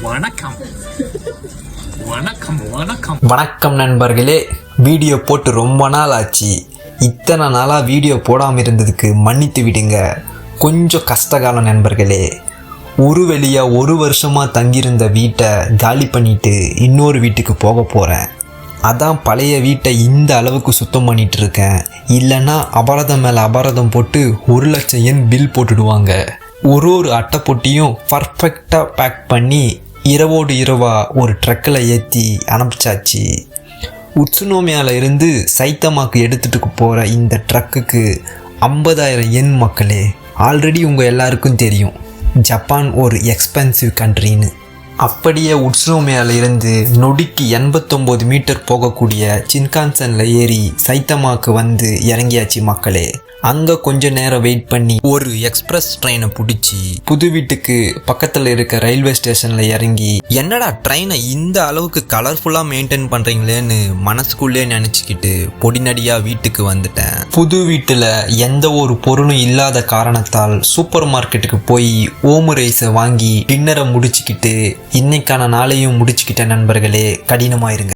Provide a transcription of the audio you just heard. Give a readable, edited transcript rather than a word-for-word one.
வணக்கம் வணக்கம் வணக்கம் வணக்கம் நண்பர்களே. வீடியோ போட்டு ரொம்ப நாள் ஆச்சு. இத்தனை நாளாக வீடியோ போடாமல் இருந்ததுக்கு மன்னித்து விடுங்க. கொஞ்சம் கஷ்டகாலம் நண்பர்களே. ஒரு வழியாக 1 வருஷமாக தங்கியிருந்த வீட்டை காலி பண்ணிட்டு இன்னொரு வீட்டுக்கு போக போகிறேன். அதான் பழைய வீட்டை இந்த அளவுக்கு சுத்தம் பண்ணிட்டு இருக்கேன். இல்லைன்னா அபராதம் மேலே அபராதம் போட்டு 1 லட்சம் yen பில் போட்டுடுவாங்க. ஒரு அட்டை பொட்டியும் பர்ஃபெக்டாக பேக் பண்ணி இரவோடு இரவாக ஒரு ட்ரக்கில் ஏற்றி அனுப்பிச்சாச்சு. உட்சுனோமியாவில் இருந்து சைத்தமாக்கு எடுத்துகிட்டு போகிற இந்த ட்ரக்குக்கு 50,000 yen மக்களே. ஆல்ரெடி உங்கள் எல்லாருக்கும் தெரியும் ஜப்பான் ஒரு எக்ஸ்பென்சிவ் கண்ட்ரின்னு. அப்படியே உட்சுனோமியாவில் இருந்து நொடிக்கு 89 மீட்டர் போகக்கூடிய சின்கான்சனில் ஏறி சைத்தமாக்கு வந்து இறங்கியாச்சு மக்களே. அங்கே கொஞ்ச நேரம் வெயிட் பண்ணி ஒரு எக்ஸ்பிரஸ் ட்ரெயினை பிடிச்சி புது வீட்டுக்கு பக்கத்தில் இருக்க ரயில்வே ஸ்டேஷனில் இறங்கி, என்னடா ட்ரெயினை இந்த அளவுக்கு கலர்ஃபுல்லாக மெயின்டைன் பண்ணுறீங்களேன்னு மனசுக்குள்ளே நினச்சிக்கிட்டு பொடிநடியாக வீட்டுக்கு வந்துட்டேன். புது வீட்டில் எந்த ஒரு பொருளும் இல்லாத காரணத்தால் சூப்பர் மார்க்கெட்டுக்கு போய் ஓமு ரைஸை வாங்கி டின்னரை முடிச்சுக்கிட்டு இன்னைக்கான நாளையும் முடிச்சுக்கிட்ட நண்பர்களே. கடினமாயிருங்க.